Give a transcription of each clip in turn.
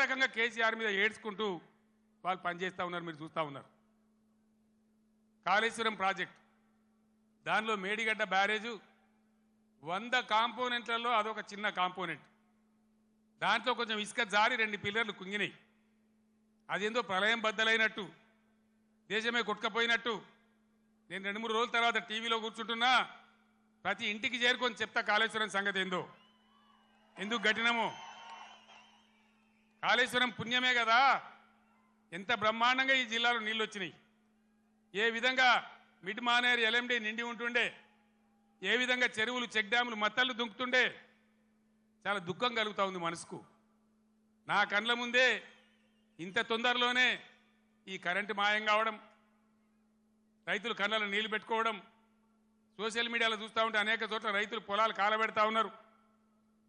రకంగా కేసీఆర్ మీద ఏడ్చుకుంటూ వాళ్ళు పనిచేస్తూ ఉన్నారు, మీరు చూస్తూ ఉన్నారు. కాళేశ్వరం ప్రాజెక్ట్ దానిలో మేడిగడ్డ బ్యారేజు 100 కాంపోనెంట్లలో అదొక చిన్న కాంపోనెంట్. దాంట్లో కొంచెం ఇసుక జారి 2 పిల్లర్లు కుంగినాయి. అదేందో ప్రళయం బద్దలైనట్టు, దేశమే కొట్టుకపోయినట్టు. నేను 2-3 రోజుల తర్వాత టీవీలో కూర్చుంటున్నా, ప్రతి ఇంటికి చేరుకొని చెప్తా కాళేశ్వరం సంగతి ఏందో, ఎందుకు గట్టినమో. కాళేశ్వరం పుణ్యమే కదా, ఎంత బ్రహ్మాండంగా ఈ జిల్లాలో నీళ్ళు వచ్చినాయి. ఏ విధంగా మిడ్ మానేరు ఎల్ఎండి నిండి ఉంటుండే, ఏ విధంగా చెరువులు చెక్ డ్యాములు మత్తళ్ళు దుంకుతుండే. చాలా దుఃఖం కలుగుతూ ఉంది మనసుకు. నా కండ్ల ముందే ఇంత తొందరలోనే ఈ కరెంటు మాయం కావడం, రైతులు కళ్ళలో నీళ్లు పెట్టుకోవడం, సోషల్ మీడియాలో చూస్తూ ఉంటే అనేక చోట్ల రైతులు పొలాలు కాలబెడతా ఉన్నారు,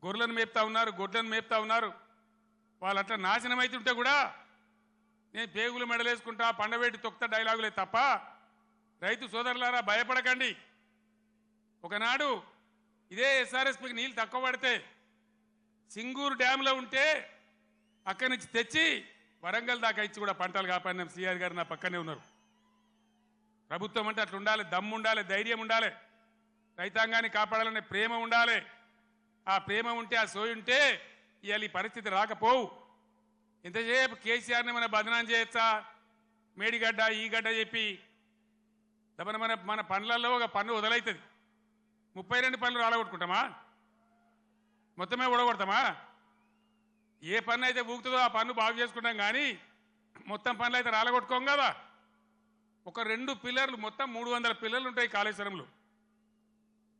గొర్రెలను మేపుతా ఉన్నారు, గొడ్లను మేపుతా ఉన్నారు. వాళ్ళు అట్లా నాశనం అవుతుంటే కూడా నేను పేగులు మెడలేసుకుంటా, పండవేటి తొక్త డైలాగులే తప్ప, రైతు సోదరులారా భయపడకండి. ఒకనాడు ఇదే ఎస్ఆర్ఎస్పీకి నీళ్ళు తక్కువ పడితే సింగూరు డ్యాంలో ఉంటే అక్కడి నుంచి తెచ్చి వరంగల్ దాకా ఇచ్చి కూడా పంటలు కాపాడినాం. సిఆర్ గారు నా పక్కనే ఉన్నారు. ప్రభుత్వం అంటే అట్లా ఉండాలి, దమ్ము ఉండాలి, ధైర్యం ఉండాలి, రైతాంగాన్ని కాపాడాలనే ప్రేమ ఉండాలి. ఆ ప్రేమ ఉంటే, ఆ సోయి ఉంటే ఇవాళ ఈ పరిస్థితి రాకపోవు. ఎంతసేపు కేసీఆర్ని మన బదనాం చేయొచ్చా, మేడిగడ్డ ఈ గడ్డ చెప్పి. మన పనులలో ఒక పన్ను వదలవుతుంది, 32 పనులు రాలగొట్టుకుంటామా, మొత్తమే ఊడగొడతామా? ఏ పన్ను అయితే ఊగుతుందో ఆ పన్ను బాగు చేసుకుంటాం, కానీ మొత్తం పనులు అయితే రాలగొట్టుకోం కదా. ఒక 2 పిల్లర్లు, మొత్తం 300 పిల్లర్లు ఉంటాయి కాళేశ్వరంలో.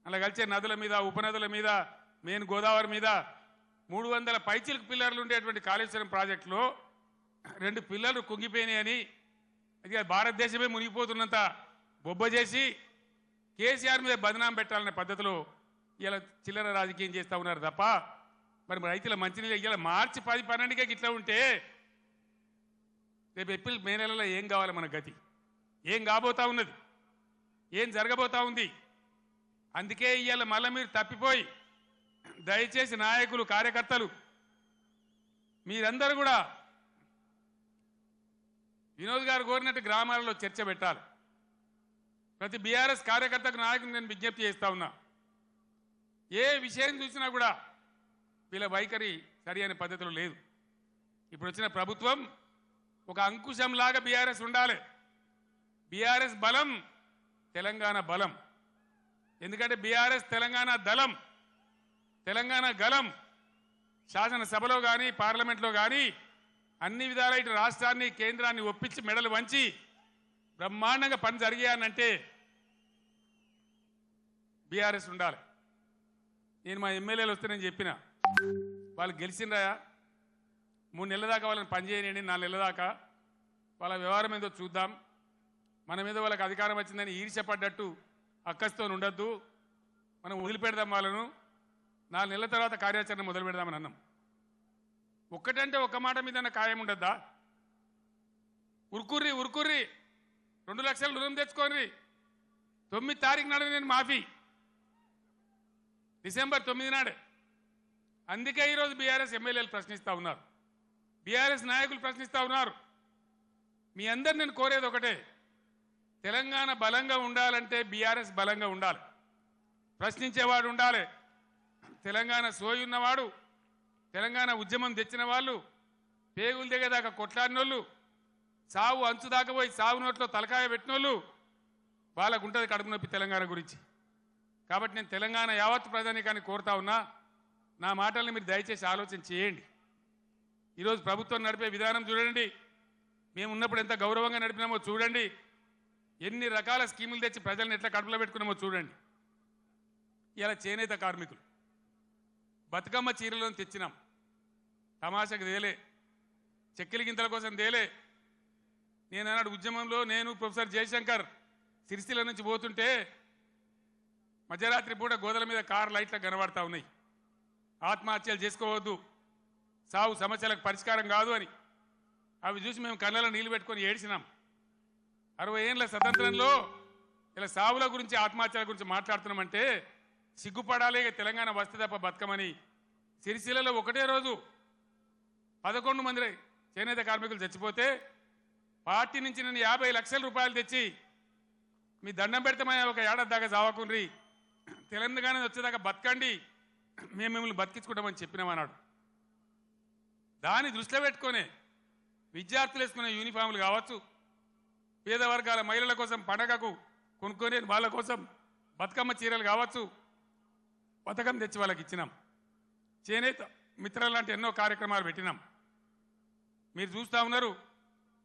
అలా కలిసే నదుల మీద, ఉపనదుల మీద, మెయిన్ గోదావరి మీద 300 పైచిలకు పిల్లర్లు ఉండేటువంటి కాళేశ్వరం ప్రాజెక్టులో 2 పిల్లర్లు కుంగిపోయినాయని, అది భారతదేశమే మునిగిపోతున్నంత బొబ్బ చేసి కేసీఆర్ మీద బదనాం పెట్టాలనే పద్ధతిలో ఇలా చిల్లర రాజకీయం చేస్తూ ఉన్నారు తప్ప, మరి రైతుల మంచినీళ్ళు ఇలా మార్చి 10-12కే ఇట్లా ఉంటే రేపు ఏప్రిల్ మే నెలలో ఏం కావాలి మన గతి? ఏం కాబోతా ఉన్నది? ఏం జరగబోతా ఉంది? అందుకే ఇవాళ మళ్ళీ మీరు తప్పిపోయి, దయచేసి నాయకులు, కార్యకర్తలు మీరందరూ కూడా వినోద్ గారు కోరినట్టు గ్రామాలలో చర్చ పెట్టాలి. ప్రతి బీఆర్ఎస్ కార్యకర్తకు, నాయకులు నేను విజ్ఞప్తి చేస్తా ఉన్నా, ఏ విషయం చూసినా కూడా వీళ్ళ వైఖరి సరి అనే పద్ధతిలో లేదు. ఇప్పుడు వచ్చిన ప్రభుత్వం ఒక అంకుశంలాగా బీఆర్ఎస్ ఉండాలి. బీఆర్ఎస్ బలం తెలంగాణ బలం. ఎందుకంటే బీఆర్ఎస్ తెలంగాణ దళం, తెలంగాణ గలం. శాసనసభలో కానీ, పార్లమెంట్లో కానీ అన్ని విధాల ఇటు రాష్ట్రాన్ని, కేంద్రాన్ని ఒప్పించి మెడలు వంచి బ్రహ్మాండంగా పని జరిగాయనంటే బీఆర్ఎస్ ఉండాలి. నేను మా ఎమ్మెల్యేలు వస్తే నేను చెప్పిన, వాళ్ళు గెలిచిండ్రా 3 నెలల దాకా వాళ్ళని పనిచేయనండి, 4 నెలల దాకా వాళ్ళ వ్యవహారం ఏందో చూద్దాం, మన మీద వాళ్ళకి అధికారం వచ్చిందని ఈర్ష్యపడ్డట్టు అక్కస్తో ఉండొద్దు, మనం వదిలిపెడదాం వాళ్ళను, 4 నెలల తర్వాత కార్యాచరణ మొదలు పెడదామని అన్నాం. ఒక్కటంటే ఒక్క మాట మీద ఖాయం ఉండద్దా? ఉరుకుర్రి 2 లక్షల రుణం తెచ్చుకోండి, 9 తారీఖు నాడు నేను మాఫీ, డిసెంబర్ 9 నాడే. అందుకే ఈరోజు బీఆర్ఎస్ ఎమ్మెల్యేలు ప్రశ్నిస్తూ ఉన్నారు, బీఆర్ఎస్ నాయకులు ప్రశ్నిస్తూ ఉన్నారు. మీ అందరు నేను కోరేది ఒకటే, తెలంగాణ బలంగా ఉండాలంటే బీఆర్ఎస్ బలంగా ఉండాలి, ప్రశ్నించేవాడు ఉండాలి. తెలంగాణ సోయి ఉన్నవాడు, తెలంగాణ ఉద్యమం తెచ్చిన వాళ్ళు, పేగులు దిగేదాకా కొట్లాడినోళ్ళు, సావు అంచు దాకా పోయి సావు నోట్లో తలకాయ పెట్టినోళ్ళు, వాళ్ళకు ఉంటుంది కడుపు నొప్పి తెలంగాణ గురించి. కాబట్టి నేను తెలంగాణ యావత్ ప్రజానీకాన్ని కోరుతా ఉన్నా, నా మాటల్ని మీరు దయచేసి ఆలోచన చేయండి. ఈరోజు ప్రభుత్వం నడిపే విధానం చూడండి, మేము ఉన్నప్పుడు ఎంత గౌరవంగా నడిపినామో చూడండి, ఎన్ని రకాల స్కీములు తెచ్చి ప్రజల్ని ఎట్లా కడుపులో పెట్టుకున్నామో చూడండి. ఇలా చేనేత కార్మికులు బతుకమ్మ చీరలను తెచ్చినాం, తమాషకు దేలే, చెక్కిలి గింతల కోసం దేలే. నేను అన్నాడు ఉద్యమంలో, నేను ప్రొఫెసర్ జయశంకర్ సిరిసిల్ల నుంచి పోతుంటే మధ్యరాత్రి పూట గోదల మీద కారు లైట్లు కనబడతా ఉన్నాయి, ఆత్మహత్యలు చేసుకోవద్దు, సావు సమస్యలకు పరిష్కారం కాదు అని. అవి చూసి మేము కళ్ళలో నీళ్లు పెట్టుకొని ఏడ్చినాం. 60 ఏళ్ళ స్వతంత్రంలో ఇలా సావుల గురించి, ఆత్మహత్యల గురించి మాట్లాడుతున్నామంటే సిగ్గుపడాలి. తెలంగాణ వస్తే తప్ప బతకమని సిరిసిల్లలో ఒకటే రోజు 11 మంది చేనేత కార్మికులు చచ్చిపోతే పార్టీ నుంచి నేను 50 లక్షల రూపాయలు తెచ్చి మీ దండం పెడతామని ఒక ఏడాది దాకా చావకుండ్రి, తెలంగాణ వచ్చేదాకా బతకండి, మేము మిమ్మల్ని బతికించుకుంటామని చెప్పినామన్నాడు. దాన్ని దృష్టిలో పెట్టుకొని విద్యార్థులు వేసుకునే యూనిఫామ్లు కావచ్చు, పేద వర్గాల మహిళల కోసం పండగకు కొనుక్కొని వాళ్ళ కోసం బతుకమ్మ చీరలు కావచ్చు, పథకం తెచ్చి వాళ్ళకి ఇచ్చినాం. చేనేత మిత్రులు లాంటి ఎన్నో కార్యక్రమాలు పెట్టినాం. మీరు చూస్తూ ఉన్నారు,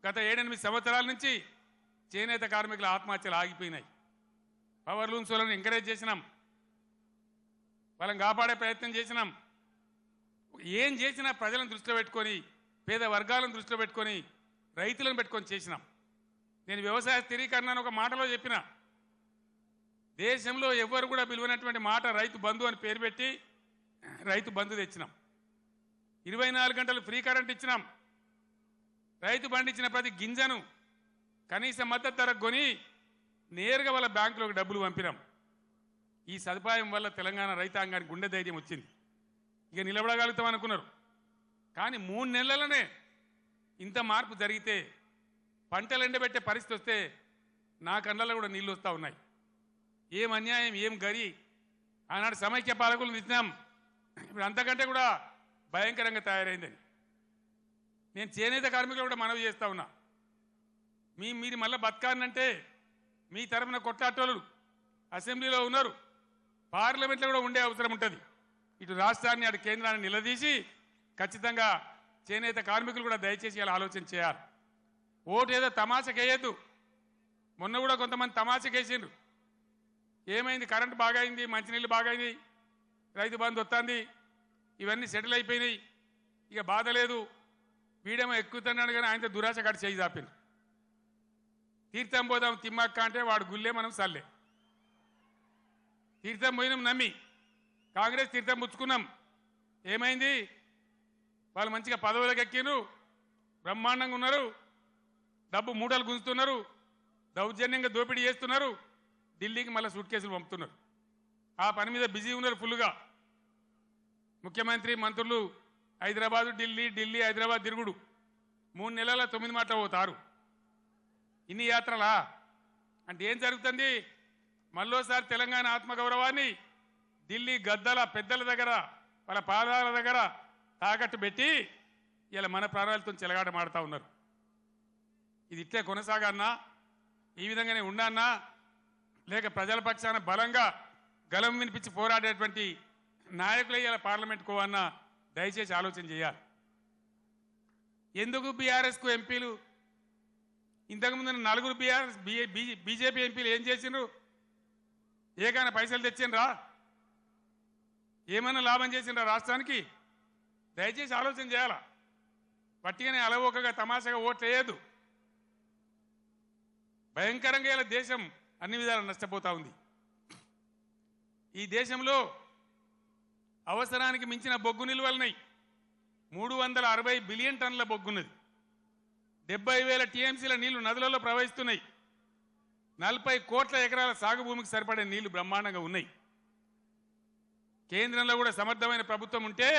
గత 7-8 సంవత్సరాల నుంచి చేనేత కార్మికుల ఆత్మహత్యలు ఆగిపోయినాయి. పవర్ లూమ్స్ వాళ్ళని ఎంకరేజ్ చేసినాం, వాళ్ళని కాపాడే ప్రయత్నం చేసినాం. ఏం చేసినా ప్రజలను దృష్టిలో పెట్టుకొని, పేద వర్గాలను దృష్టిలో పెట్టుకొని, రైతులను పెట్టుకొని చేసినాం. నేను వ్యవసాయ స్థిరీకరణ ఒక మాటలో చెప్పిన, దేశంలో ఎవ్వరు కూడా పిలువనటువంటి మాట రైతు బంధు అని పేరు పెట్టి రైతు బంధు తెచ్చినాం. 24 గంటలు ఫ్రీ కరెంట్ ఇచ్చినాం. రైతు పండించిన ప్రతి గింజను కనీస మద్దతు ధరకు కొని నేరుగా వాళ్ళ బ్యాంకులోకి డబ్బులు పంపినాం. ఈ సదుపాయం వల్ల తెలంగాణ రైతాంగానికి గుండె ధైర్యం వచ్చింది. ఇక నిలబడగలుగుతాం అనుకున్నారు. కానీ 3 నెలలనే ఇంత మార్పు జరిగితే, పంటలు ఎండబెట్టే పరిస్థితి వస్తే నా కళ్ళల్లో కూడా నీళ్ళు వస్తూ ఉన్నాయి. ఏం అన్యాయం, ఏం గరి. ఆనాడు సమైక్య పాలకులు ఇచ్చినాం, ఇప్పుడు అంతకంటే కూడా భయంకరంగా తయారైందని. నేను చేనేత కార్మికులు కూడా మనవి చేస్తూ ఉన్నా, మీరు మళ్ళీ బతకాలంటే మీ తరఫున కొట్లాటోళ్ళు అసెంబ్లీలో ఉన్నారు, పార్లమెంట్లో కూడా ఉండే అవసరం ఉంటుంది. ఇటు రాష్ట్రాన్ని అటు కేంద్రాన్ని నిలదీసి ఖచ్చితంగా చేనేత కార్మికులు కూడా దయచేసి ఇలా ఆలోచన చేయాలి. ఓటు ఏదో తమాషకేయద్దు. మొన్న కూడా కొంతమంది తమాషకేసిండ్రు. ఏమైంది, కరెంటు బాగా అయింది, మంచినీళ్ళు బాగా అయింది, రైతు బంధు వస్తుంది, ఇవన్నీ సెటిల్ అయిపోయినాయి, ఇక బాధ లేదు, వీడేమో ఎక్కుతున్నాడు. కానీ ఆయనతో దురాశ కట్టి చేయి చాపింది. తీర్థం పోదాం తిమ్మక్క అంటే వాడు గుల్లే, మనం సల్లే. తీర్థం పోయినాం నమ్మి, కాంగ్రెస్ తీర్థం పుచ్చుకున్నాం. ఏమైంది, వాళ్ళు మంచిగా పదవులకు ఎక్కిరు, బ్రహ్మాండంగా ఉన్నారు, డబ్బు మూటలు గుంజుతున్నారు, దౌర్జన్యంగా దోపిడీ చేస్తున్నారు, ఢిల్లీకి మళ్ళీ సూట్ కేసులు పంపుతున్నారు. ఆ పని మీద బిజీ ఉన్నారు ఫుల్గా. ముఖ్యమంత్రి మంత్రులు హైదరాబాదు ఢిల్లీ, ఢిల్లీ హైదరాబాద్ తిరుగుడు. 3 నెలల 9 మాటలు పోతారు. ఇన్ని యాత్రలా అంటే ఏం జరుగుతుంది? మళ్ళోసారి తెలంగాణ ఆత్మగౌరవాన్ని ఢిల్లీ గద్దల పెద్దల దగ్గర, వాళ్ళ పాదాల దగ్గర తాకట్టు పెట్టి ఇలా మన ప్రాణాలతో చెలగాట మాడుతూ ఉన్నారు. ఇది ఇట్లే కొనసాగన్నా, ఈ విధంగానే ఉండన్నా, లేక ప్రజల పక్షాన బలంగా గలం వినిపించి పోరాడేటువంటి నాయకులే ఇలా పార్లమెంట్కు అన్నా దయచేసి ఆలోచన చేయాలి. ఎందుకు బీఆర్ఎస్కు ఎంపీలు, ఇంతకుముందు 4 బీజేపీ ఎంపీలు ఏం చేసిండ్రు? ఏకైనా పైసలు తెచ్చిండ్రా? ఏమైనా లాభం చేసిండ్రా రాష్ట్రానికి? దయచేసి ఆలోచన చేయాలా. పట్టిగానే అలవోకగా తమాషగా ఓట్లు వేయద్దు. భయంకరంగా ఇలా దేశం అన్ని విధాలు నష్టపోతూ ఉంది. ఈ దేశంలో అవసరానికి మించిన బొగ్గు నిల్వలున్నాయి. 360 బిలియన్ టన్నుల బొగ్గున్నది. 70,000 టీఎంసీల నీళ్లు నదులలో ప్రవహిస్తున్నాయి. 40 కోట్ల ఎకరాల సాగు భూమికి సరిపడే నీళ్లు బ్రహ్మాండంగా ఉన్నాయి. కేంద్రంలో కూడా సమర్థమైన ప్రభుత్వం ఉంటే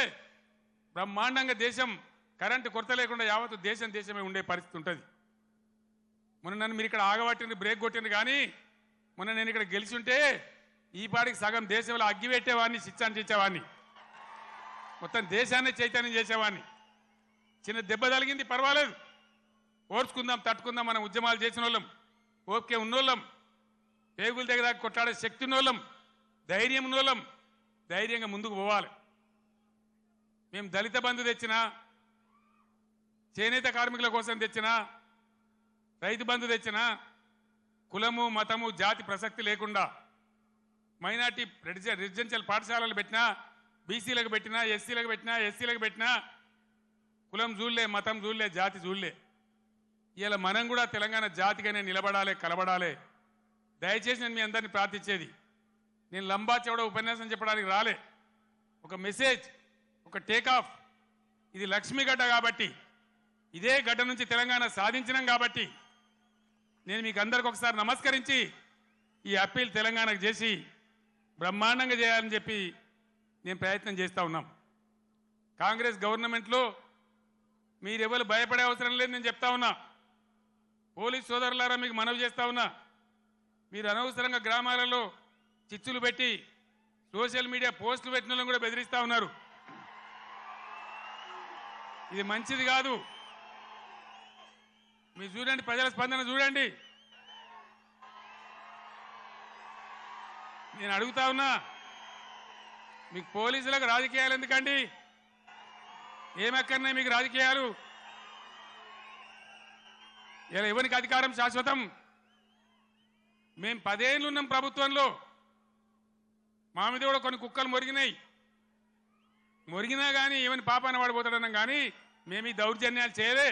బ్రహ్మాండంగా దేశం కరెంటు కొరత లేకుండా యావత్తు దేశమే ఉండే పరిస్థితి ఉంటుంది. మొన్న నన్ను మీరు ఇక్కడ ఆగబట్టింది, బ్రేక్ కొట్టింది. కానీ మొన్న నేను ఇక్కడ గెలిచి ఉంటే ఈ పాటికి సగం దేశంలో అగ్గి పెట్టేవాడిని, శిక్షించేవాడిని, మొత్తం దేశాన్ని చైతన్యం చేసేవాడిని. చిన్న దెబ్బ తగిలింది, పర్వాలేదు, ఓర్చుకుందాం, తట్టుకుందాం. మనం ఉద్యమాలు చేసిన వాళ్ళం, ఓకే ఉన్నోళ్ళం, పేగుల దగ్గర కొట్లాడే శక్తి ఉన్నోళ్ళం, ధైర్యం ఉన్నోళ్ళం, ధైర్యంగా ముందుకు పోవాలి. మేము దళిత బంధు తెచ్చినా, చేనేత కార్మికుల కోసం తెచ్చినా, రైతు బంధు తెచ్చినా, కులము మతము జాతి ప్రసక్తి లేకుండా మైనార్టీ రెసిడెన్షియల్ పాఠశాలలు పెట్టినా, బీసీలకు పెట్టినా, ఎస్సీలకు పెట్టినా, ఎస్సీలకు పెట్టినా, కులం చూడలే, మతం చూడలే, జాతి చూడలే. ఇలా మనం కూడా తెలంగాణ జాతిగానే నిలబడాలి, కలబడాలి. దయచేసి నేను మీ అందరినీ ప్రార్థించేది, నేను లంబా చౌడ ఉపన్యాసం చెప్పడానికి రాలే. ఒక మెసేజ్, ఒక టేకాఫ్. ఇది లక్ష్మీ గడ్డ కాబట్టి, ఇదే గడ్డ నుంచి తెలంగాణ సాధించినాం కాబట్టి నేను మీకు అందరికి ఒకసారి నమస్కరించి ఈ అప్పీల్ తెలంగాణకు చేసి బ్రహ్మాండంగా చేయాలని చెప్పి నేను ప్రయత్నం చేస్తూ ఉన్నాం. కాంగ్రెస్ గవర్నమెంట్లో మీరెవరు భయపడే అవసరం లేదు నేను చెప్తా ఉన్నా. పోలీస్ సోదరులారా మీకు మనవి చేస్తా ఉన్నా, మీరు అనవసరంగా గ్రామాలలో చిచ్చులు పెట్టి సోషల్ మీడియా పోస్టులు పెట్టిన వాళ్ళని కూడా బెదిరిస్తా ఉన్నారు. ఇది మంచిది కాదు. మీరు చూడండి, ప్రజల స్పందన చూడండి. నేను అడుగుతా ఉన్నా, మీకు పోలీసులకు రాజకీయాలు ఎందుకండి? ఏమక్కర్నే మీకు రాజకీయాలు? ఇలా ఎవరికి అధికారం శాశ్వతం? మేము 10 ఏళ్ళు ఉన్నాం ప్రభుత్వంలో, మా మీద కూడా కొన్ని కుక్కలు మొరిగినా కానీ ఏమని పాపాన పడిపోతాడన్నాం, కానీ మేము ఈ దౌర్జన్యాలు చేయలే.